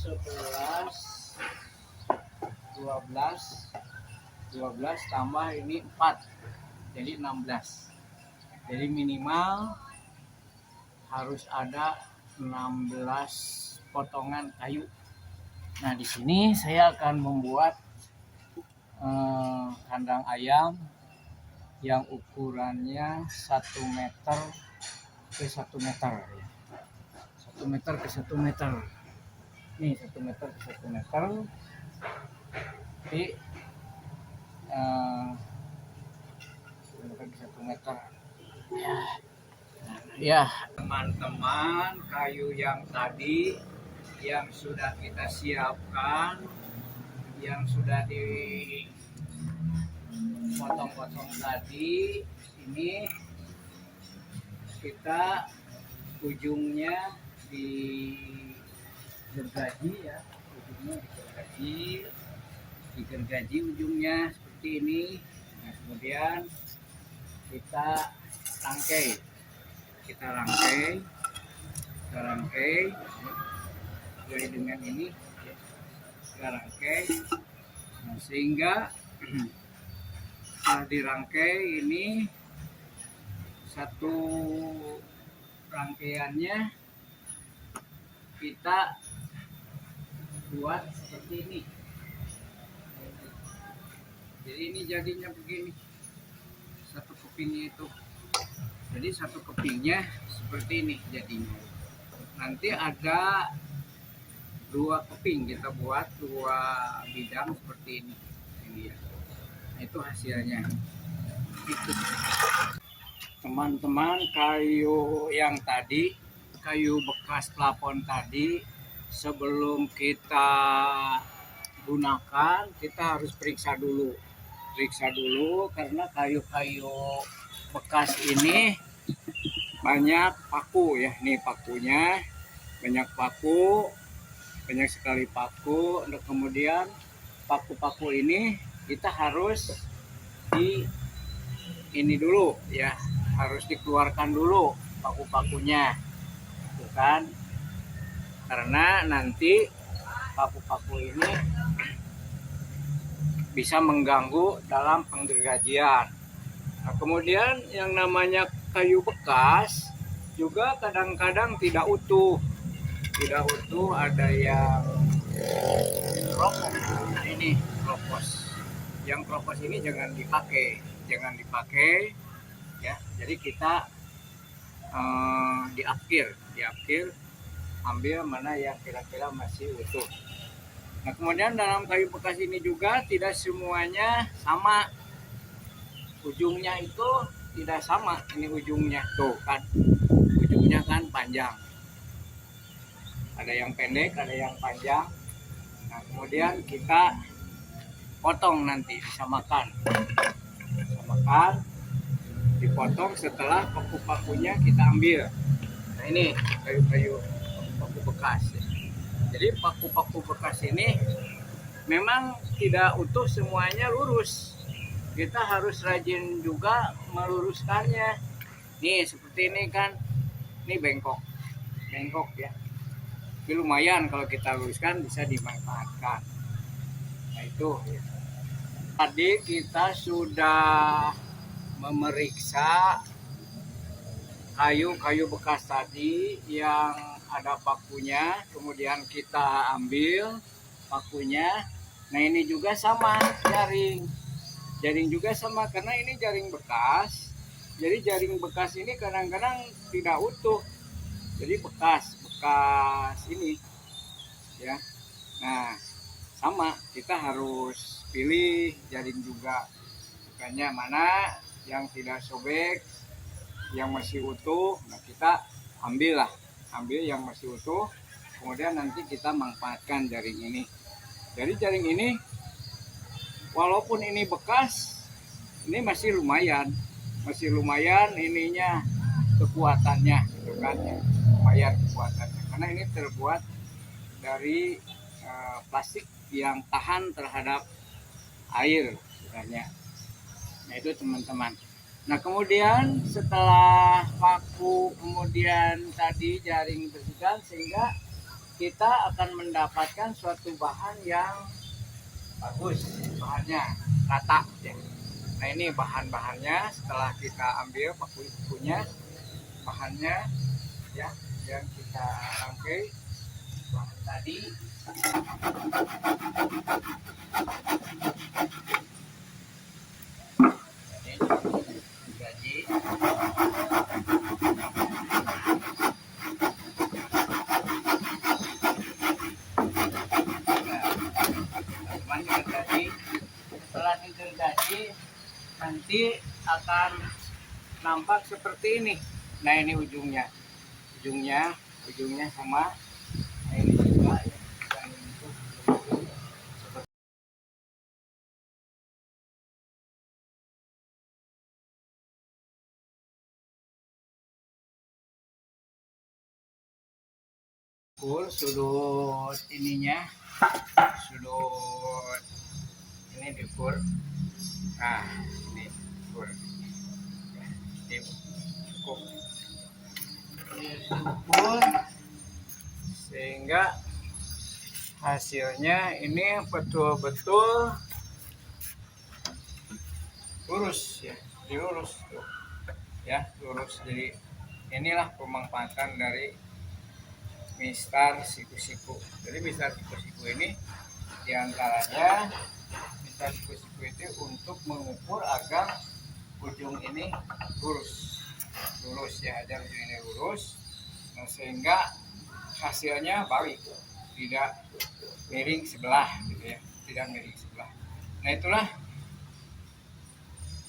11, 12, 12 tambah ini 4, jadi 16. Jadi minimal harus ada 16 potongan kayu. Nah, di sini saya akan membuat kandang ayam yang ukurannya 1 meter ke 1 meter ya. 1 meter ke 1 meter. Nih 1 meter ke 1 meter. Jadi 1 meter ke 1 meter. Ya, teman-teman, kayu yang tadi yang sudah kita siapkan, yang sudah dipotong-potong tadi, ini kita ujungnya digergaji ya, ujungnya digergaji ujungnya seperti ini. Nah, kemudian kita rangkai jadi dengan ini kita rangkai. Nah, sehingga setelah dirangkai ini satu rangkaiannya kita buat seperti ini. Jadi ini jadinya begini, satu kepingnya itu. Jadi satu kepingnya seperti ini jadinya. Nanti ada 2 keping, kita buat 2 bidang seperti ini. Ini ya. Nah, itu hasilnya. Itu. Teman-teman, kayu yang tadi, kayu bekas plafon tadi, sebelum kita gunakan, kita harus periksa dulu karena kayu-kayu bekas ini banyak paku ya. Nih pakunya banyak sekali paku. Nah, kemudian paku-paku ini kita harus ini dulu ya, harus dikeluarkan dulu paku-pakunya, bukan karena nanti paku-paku ini bisa mengganggu dalam penggergajian. Nah, kemudian yang namanya kayu bekas juga kadang-kadang tidak utuh, ada yang keropos. Nah, ini keropos. Yang keropos ini jangan dipakai ya. Jadi kita diakhir ambil mana yang kira-kira masih utuh. Nah, kemudian dalam kayu bekas ini juga tidak semuanya sama. Ujungnya itu tidak sama. Ini ujungnya tuh kan, ujungnya kan panjang. Ada yang pendek, ada yang panjang. Nah, kemudian kita potong nanti, disamakan, dipotong setelah paku-pakunya kita ambil. Nah, ini kayu-kayu paku bekas. Jadi paku-paku bekas ini memang tidak utuh semuanya lurus. Kita harus rajin juga meluruskannya. Nih seperti ini kan, ini bengkok ya. Tapi lumayan kalau kita luruskan bisa dimanfaatkan. Nah, itu ya. Tadi kita sudah memeriksa kayu bekas tadi yang ada pakunya, kemudian kita ambil pakunya. Nah, ini juga sama, jaring juga sama, karena ini jaring bekas. Jadi jaring bekas ini kadang-kadang tidak utuh, jadi bekas ini ya. Nah, sama, kita harus pilih jaring juga, bukannya mana yang tidak sobek, yang masih utuh. Nah, kita ambil yang masih utuh, kemudian nanti kita manfaatkan jaring ini. Jadi jaring ini walaupun ini bekas, ini masih lumayan ininya, kekuatannya gitu kan ya. Lumayan kekuatannya karena ini terbuat dari plastik yang tahan terhadap air sebenarnya. Nah, itu teman-teman. Nah, kemudian setelah paku, kemudian tadi jaring bersihkan, sehingga kita akan mendapatkan suatu bahan yang bagus, bahannya rata ya. Nah ini bahan-bahannya setelah kita ambil paku-pakunya, bahannya ya yang kita rangkai bahan tadi. Ini gaji. Setelah digergaji nanti akan nampak seperti ini. Nah ini ujungnya sama. Nah ini juga ya. Ukur sudut ininya, sudut ini diukur. Nah ini ukur, cukup diukur sehingga hasilnya ini betul-betul lurus ya, dilurus tuh ya, lurus. Jadi inilah pemanfaatan dari mistar siku-siku. Jadi mistar siku-siku ini diantaranya, mistar siku-siku itu untuk mengukur agar ujung ini lurus ya, agar ujung ini lurus, nah, sehingga hasilnya balik, tidak miring sebelah gitu ya, tidak miring sebelah. Nah itulah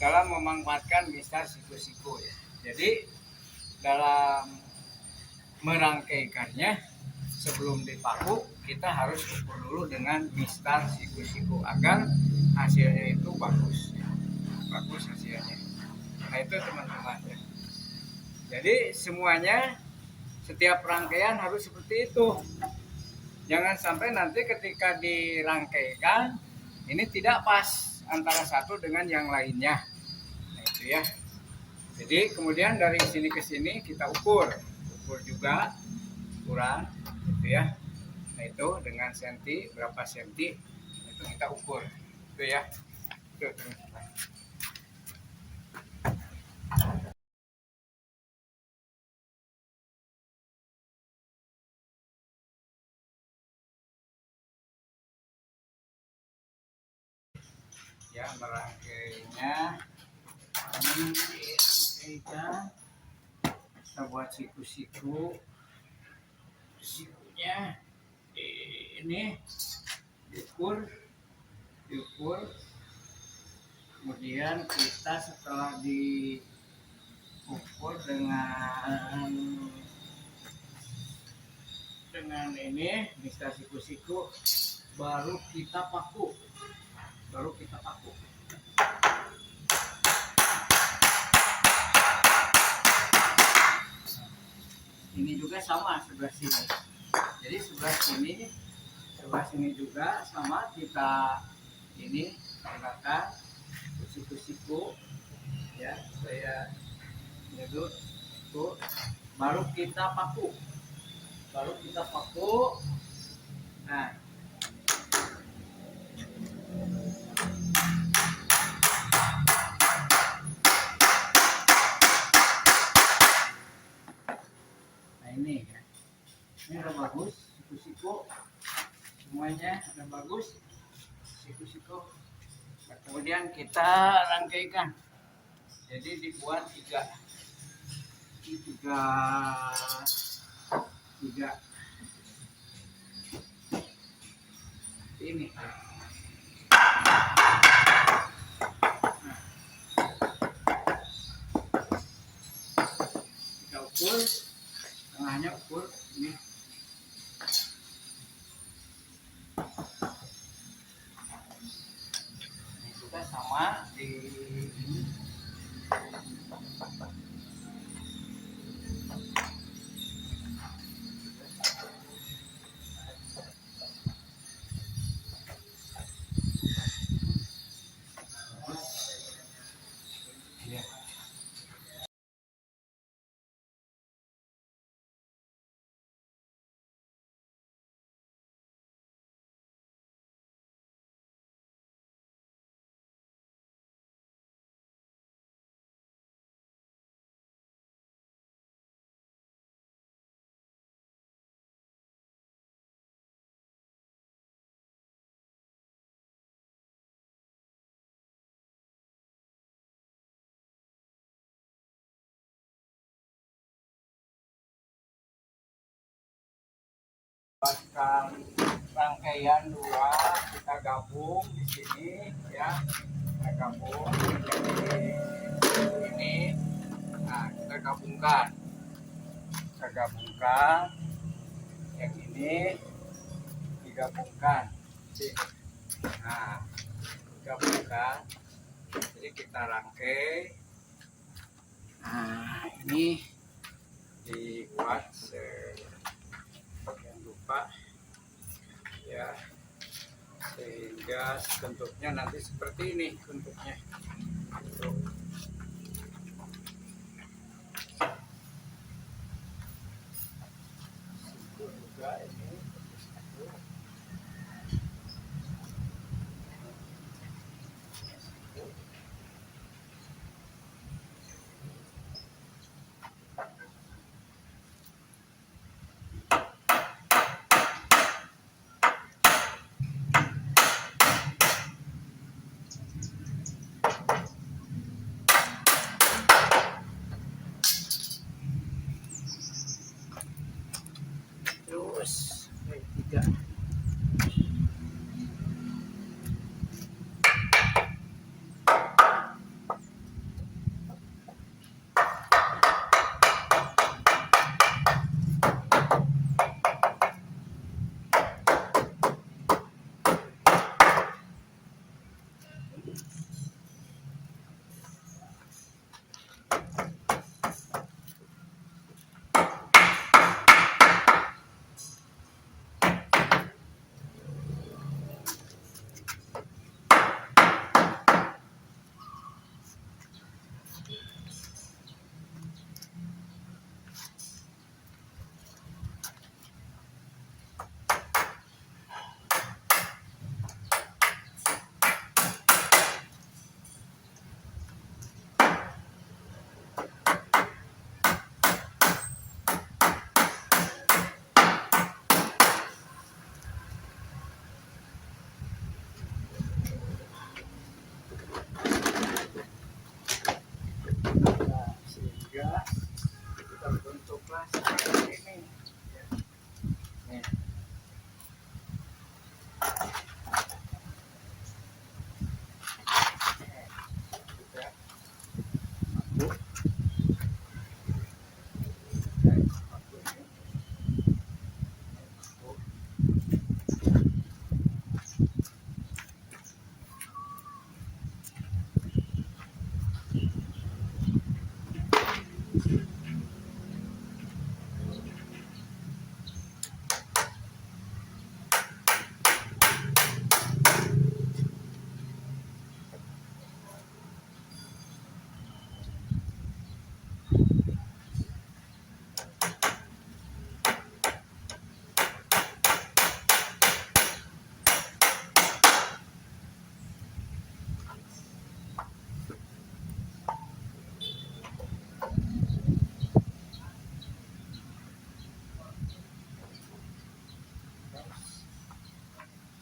dalam memanfaatkan mistar siku-siku ya. Jadi dalam merangkaikannya sebelum dipaku kita harus ukur dulu dengan mistar siku-siku agar hasilnya itu bagus ya. Bagus hasilnya. Nah itu teman-teman ya. Jadi semuanya, setiap rangkaian harus seperti itu. Jangan sampai nanti ketika dirangkaikan ini tidak pas antara satu dengan yang lainnya. Nah itu ya. Jadi kemudian dari sini ke sini kita ukur juga ukuran gitu ya. Nah itu dengan senti, berapa senti itu kita ukur itu ya. Itu teman-teman. Ya merangkainya ini dirangkaikan, kita buat siku-sikunya ini diukur, kemudian kita setelah diukur dengan ini mistar siku-siku, baru kita paku. Ini juga sama sebelah sini. Jadi sebelah sini juga sama, kita ini gunakan siku-siku ya, saya nyedut tuh, baru kita paku. Nah ini ya, ini udah bagus siku-siku, semuanya udah bagus siku-siku. Nah, kemudian kita rangkaikan, jadi dibuat tiga ini. Kita ukur tengahnya, ukur ini. Ini juga sama di ini. Buatkan rangkaian dua, kita gabung di sini ya, kita gabung jadi ini. Nah, kita gabungkan yang ini digabungkan sini. Nah, gabungkan, jadi kita rangkai. Nah, ini dibuat jangan lupa ya, sehingga bentuknya nanti seperti ini bentuknya. Tuh. Juga ini terus tiga. Nah, sehingga terbentuklah seperti ini. Nih.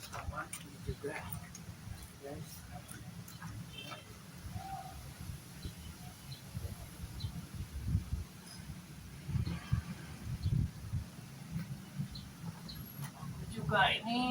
Sama ini juga, guys. Juga ini